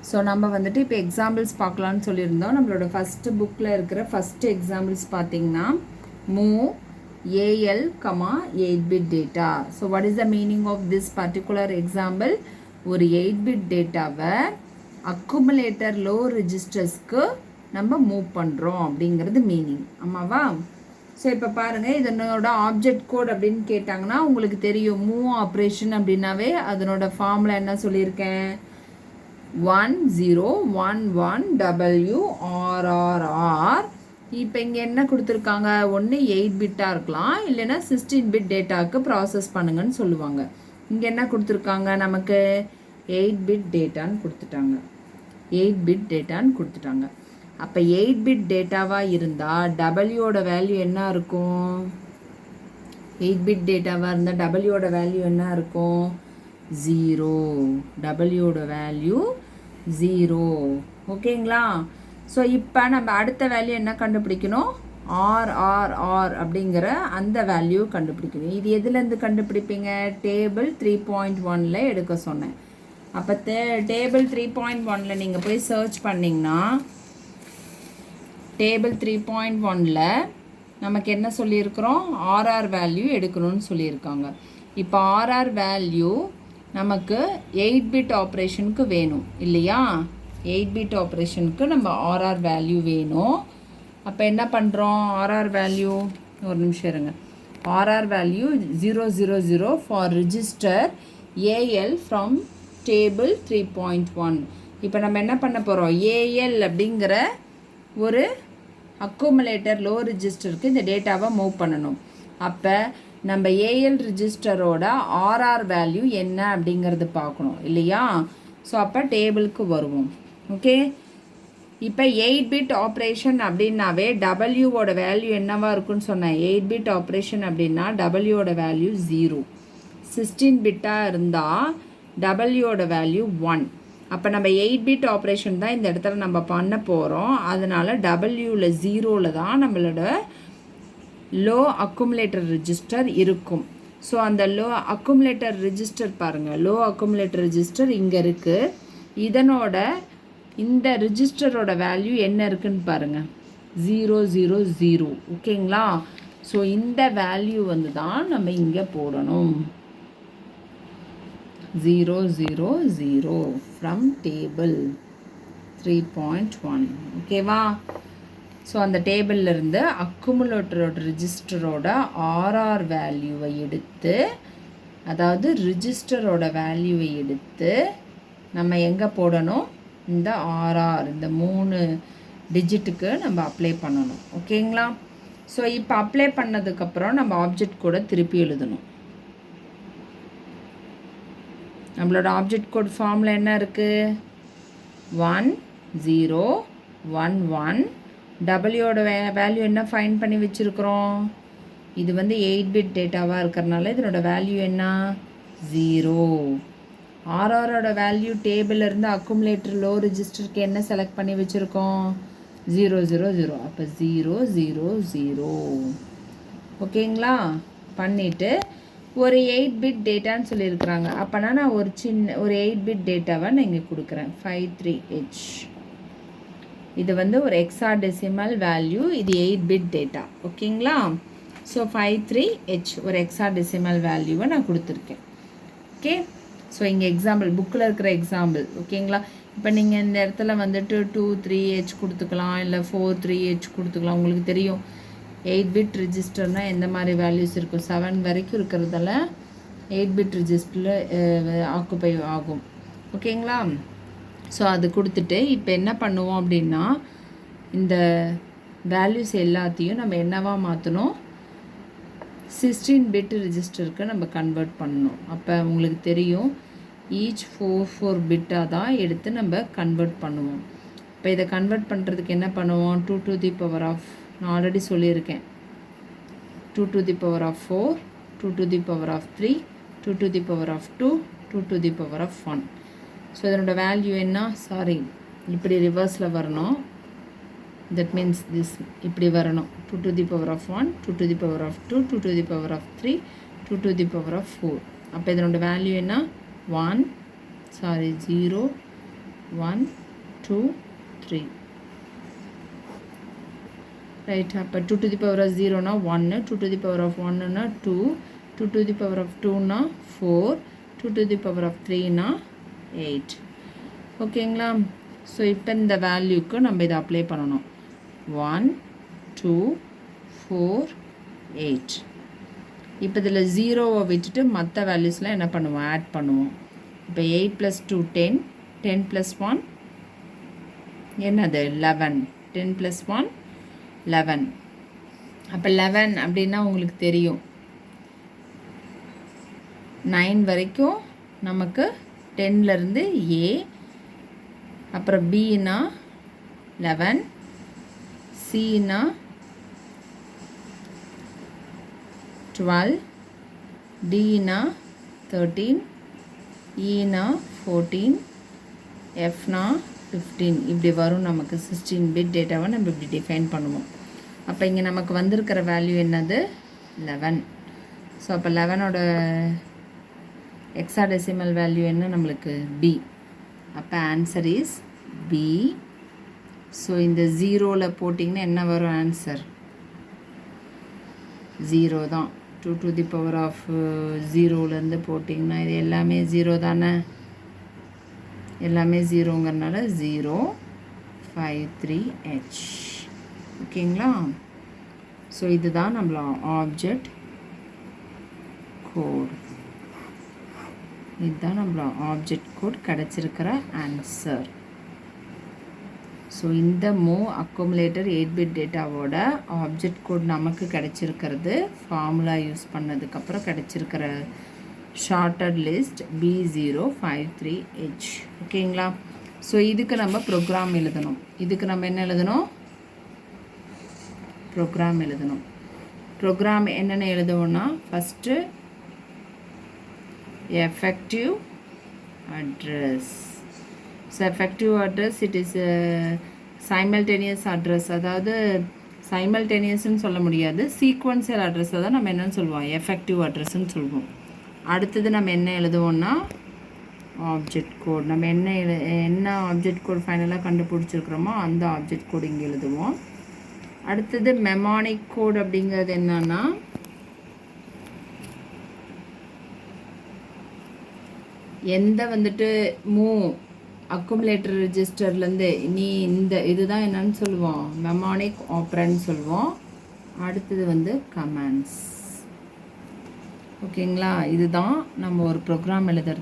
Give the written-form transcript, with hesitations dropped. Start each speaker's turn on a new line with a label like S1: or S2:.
S1: So நம்ம வந்துட்டு இப்போ எக்ஸாம்பிள்ஸ் பார்க்கலான்னு சொல்லியிருந்தோம். நம்மளோட ஃபஸ்ட்டு புக்கில் இருக்கிற ஃபஸ்ட்டு எக்ஸாம்பிள்ஸ் பார்த்திங்கன்னா move AL 8-bit data. So what is the meaning of this particular example? ஒரு 8-bit டேட்டாவை அக்குமுலேட்டர் லோ ரெஜிஸ்டர்ஸ்க்கு நம்ம மூவ் பண்ணுறோம் அப்படிங்கிறது மீனிங். ஆமாவா? ஸோ இப்போ பாருங்கள், இதனோட ஆப்ஜெக்ட் கோட் அப்படின்னு கேட்டாங்கன்னா உங்களுக்கு தெரியும். மூவ் ஆப்ரேஷன் அப்படின்னாவே அதனோட ஃபார்முலா என்ன சொல்லியிருக்கேன்? 1011WRRR. இப்போ இங்கே என்ன கொடுத்துருக்காங்க? ஒன்று 8-பிட்டாக இருக்கலாம், இல்லைன்னா 16-bit டேட்டாவுக்கு ப்ராசஸ் பண்ணுங்கன்னு சொல்லுவாங்க. இங்கே என்ன கொடுத்துருக்காங்க? நமக்கு 8-bit டேட்டான்னு கொடுத்துட்டாங்க. 8-bit டேட்டான்னு கொடுத்துட்டாங்க. அப்போ 8-bit டேட்டாவாக இருந்தால் டபிள்யூட வேல்யூ என்ன இருக்கும்? 8-bit டேட்டாவாக இருந்தால் டபிள்யூட வேல்யூ என்ன இருக்கும்? 0. டபிள்யூட வேல்யூ 0. ஓகேங்களா? ஸோ இப்போ நம்ம அடுத்த வேல்யூ என்ன கண்டுபிடிக்கணும்? ஆர்ஆர்ஆர் அப்படிங்கிற அந்த வேல்யூ கண்டுபிடிக்கணும். இது எதுலேருந்து கண்டுபிடிப்பீங்க? டேபிள் 3.1 எடுக்க சொன்னேன். அப்போ டேபிள் 3.1 நீங்கள் போய் சர்ச் பண்ணிங்கன்னா டேபிள் 3.1 நமக்கு என்ன சொல்லியிருக்கிறோம்? ஆர்ஆர் வேல்யூ எடுக்கணும்னு சொல்லியிருக்காங்க. இப்போ ஆர்ஆர் வேல்யூ நமக்கு 8-bit ஆப்ரேஷனுக்கு வேணும் இல்லையா? 8-bit ஆப்ரேஷனுக்கு நம்ம ஆர்ஆர் வேல்யூ வேணும். அப்போ என்ன பண்ணுறோம்? ஆர்ஆர் வேல்யூ ஒரு நிமிஷம் இருங்க. RR value 000 for register AL from table 3.1. இப்போ நம்ம என்ன பண்ண போகிறோம்? ஏஎல் அப்படிங்கிற ஒரு அக்குமுலேட்டர் லோ ரிஜிஸ்டருக்கு இந்த டேட்டாவை மூவ் பண்ணணும். அப்போ நம்ம ஏஎல் ரிஜிஸ்டரோட ஆர்ஆர் வேல்யூ என்ன அப்படிங்கிறது பார்க்கணும் இல்லையா? ஸோ அப்போ டேபிளுக்கு வருவோம். ஓகே, இப்போ 8-bit ஆப்ரேஷன் அப்படின்னாவே டபிள்யூவோட வேல்யூ என்னவாக இருக்குன்னு சொன்னேன்? 8-bit ஆப்ரேஷன் அப்படின்னா டபிள்யூவோட வேல்யூ 0. 16-பிட்டாக இருந்தால் டபிள்யூவோட வேல்யூ 1. அப்போ நம்ம 8-bit ஆப்ரேஷன் தான் இந்த இடத்துல நம்ம பண்ண போகிறோம். அதனால் டபிள்யூவில் 0ல் தான் நம்மளோட லோ அக்குமுலேட்டர் ரெஜிஸ்டர் இருக்கும். ஸோ அந்த லோ அக்குமுலேட்டர் ரெஜிஸ்டர் பாருங்கள், லோ அக்குமுலேட்டர் ரெஜிஸ்டர் இங்கே இருக்குது. இதனோட இந்த ரெஜிஸ்டரோட வேல்யூ என்ன இருக்குன்னு பாருங்கள், 000. ஓகேங்களா? ஸோ இந்த வேல்யூ வந்து தான் நம்ம இங்கே போடணும். 000 ஃப்ரம் டேபிள் 3.1. ஓகேவா? ஸோ அந்த டேபிள்லேருந்து அக்குமுலேட்டரோட ரிஜிஸ்டரோட ஆர்ஆர் வேல்யூவை எடுத்து, அதாவது ரிஜிஸ்டரோட வேல்யூவை எடுத்து நம்ம எங்கே போடணும்? இந்த ஆர்ஆர், இந்த 3 டிஜிட்டுக்கு நம்ம அப்ளை பண்ணணும். ஓகேங்களா? ஸோ இப்போ அப்ளை பண்ணதுக்கப்புறம் நம்ம ஆப்ஜெக்ட் கூட திருப்பி எழுதணும். நம்மளோட ஆப்ஜெக்ட் கோட் ஃபார்மில் என்ன இருக்குது? 1011. டபிள்யூட வேல்யூ என்ன ஃபைண்ட் பண்ணி வச்சுருக்குறோம்? இது வந்து 8-bit டேட்டாவாக இருக்கிறனால இதனோட வேல்யூ என்ன? 0. ஆர்ஆரோட வேல்யூ டேபிளிலேருந்து அக்குமுலேட்டர் லோ ரிஜிஸ்டருக்கு என்ன செலக்ட் பண்ணி வச்சுருக்கோம்? 000. அப்போ 000. ஓகேங்களா? பண்ணிவிட்டு ஒரு 8-bit டேட்டான்னு சொல்லியிருக்கிறாங்க. அப்போனா நான் ஒரு 8-bit டேட்டாவை நான் இங்கே கொடுக்குறேன். 53H. இது வந்து ஒரு ஹெக்ஸாடெசிமல் வேல்யூ. இது 8-bit டேட்டா. ஓகேங்களா? ஸோ 53H ஒரு ஹெக்ஸாடெசிமல் வேல்யூவை நான் கொடுத்துருக்கேன். ஓகே, ஸோ இங்கே எக்ஸாம்பிள் புக்கில் இருக்கிற எக்ஸாம்பிள். ஓகேங்களா? இப்போ நீங்கள் இந்த இடத்துல வந்துட்டு 23H கொடுத்துக்கலாம், இல்லை 43H கொடுத்துக்கலாம். உங்களுக்கு தெரியும் 8-bit ரிஜிஸ்டர்னால் எந்த மாதிரி வேல்யூஸ் இருக்கும்? 7 வரைக்கும் இருக்கிறதால 8-bit ரிஜிஸ்டரில் ஆக்குப்பை ஆகும். ஓகேங்களா? ஸோ அது கொடுத்துட்டு இப்போ என்ன பண்ணுவோம் அப்படின்னா, இந்த வேல்யூஸ் எல்லாத்தையும் நம்ம என்னவா மாற்றணும்? 16-bit ரிஜிஸ்டருக்கு நம்ம கன்வெர்ட் பண்ணணும். அப்போ உங்களுக்கு தெரியும் ஈச் 4 பிட்டாக தான் எடுத்து நம்ம கன்வெர்ட் பண்ணுவோம். இப்போ இதை கன்வெர்ட் பண்ணுறதுக்கு என்ன பண்ணுவோம்? 2 to the power of, நான் ஆல்ரெடி சொல்லியிருக்கேன், 2 to the power of 4, 2 to the power of 3, 2 to the power of 2, 2 to the power of 1. So இதனோட வேல்யூ என்ன? சாரி, இப்படி ரிவர்ஸில் வரணும். தட் மீன்ஸ் திஸ் இப்படி வரணும். 2 to the power of 1, 2 to the power of 2, 2 to the power of 3, 2 to the power of 4. அப்போ இதனோட value என்ன? 1, 0, 1 2 3 ரைட். அப்போ 2 to the power of 0னா 1, 2 to the power of 1னா 2, 2 to the power of 2னா 4, 2 to the power of 3னா 8. ஓகேங்களா? So இப்போ இந்த வேல்யூக்கு நம்ம இதை apply பண்ணணும். 1 2 4 8. இப்போ இதில் 0வை விட்டுட்டு மற்ற வேல்யூஸ்லாம் என்ன பண்ணுவோம்? ஆட் பண்ணுவோம். இப்போ 8 + 2 10, 10 + 1 என்னது 11, 10 + 1 11. அப்போ 11 அப்படின்னா உங்களுக்கு தெரியும் 9 வரைக்கும் நமக்கு 10லேருந்து A, அப்புறம் Bனா 11, Cனா 12, Dனா 13, Eனா 14, Fனா 15. இப்படி வரும் நமக்கு 16 பிட் டேட்டாவை நம்ம இப்படி டிஃபைன் பண்ணுவோம். அப்போ இங்கே நமக்கு வந்திருக்கிற வேல்யூ என்னது 11. ஸோ அப்போ 11ஓட ஹெக்ஸாடெசிமல் வேல்யூ என்ன நம்மளுக்கு B. அப்போ ஆன்சர் இஸ் B. ஸோ இந்த 0ல் போட்டிங்கன்னா என்ன வரும் ஆன்சர்? 0 தான். 2 to the power of 0லேருந்து போட்டிங்கன்னா இது எல்லாமே 0 தானே? எல்லாமே 0ங்கிறனால 0 5 3H. ஓகேங்களா? ஸோ இதுதான் நம்மள ஆப்ஜெக்ட் கோட். இதுதான் நம்மள ஆப்ஜெக்ட் கோட் கிடச்சிருக்கிற ஆன்சர். ஸோ இந்த மூவ் அக்குமுலேட்டர் 8-பிட் டேட்டாவோட ஆப்ஜெக்ட் கோட் நமக்கு கிடச்சிருக்கிறது ஃபார்முலா யூஸ் பண்ணதுக்கப்புறம் கிடச்சிருக்கிற ஷார்ட்டட் லிஸ்ட் B053H. ஓகேங்களா? ஸோ இதுக்கு நம்ம ப்ரோக்ராம் எழுதணும். இதுக்கு நம்ம என்ன எழுதணும்? ப்ரோக்ராம் எழுதணும். ப்ரோக்ராம் என்னென்ன எழுதுவோன்னா first effective address. So effective address, it is a simultaneous address. அதாவது சைமல்டேனியஸ்ன்னு சொல்ல முடியாது, சீக்வன்சியல் அட்ரஸை தான் நம்ம என்னென்னு சொல்லுவோம்? எஃபெக்டிவ் அட்ரஸ்ன்னு சொல்லுவோம். அடுத்தது நம்ம என்ன எழுதுவோம்னா ஆப்ஜெக்ட் கோட். நம்ம என்ன ஆப்ஜெக்ட் கோட் ஃபைனலாக கண்டுபிடிச்சிருக்கிறோமோ அந்த ஆப்ஜெக்ட் கோட் இங்கே எழுதுவோம். அடுத்தது மெமானிக் கோட் அப்படிங்கிறது என்னன்னா எந்த வந்துட்டு மூவ் அக்குமுலேட்டர் ரெஜிஸ்டர்லேருந்து நீ இந்த இதுதான் என்னன்னு சொல்லுவோம்? மெமானிக் ஆப்ரண்ட் சொல்லுவோம். அடுத்தது வந்து கமாண்ட்ஸ். ஓகேங்களா? இதுதான் நம்ம ஒரு ப்ரோக்ராம் எழுதுறதுக்கு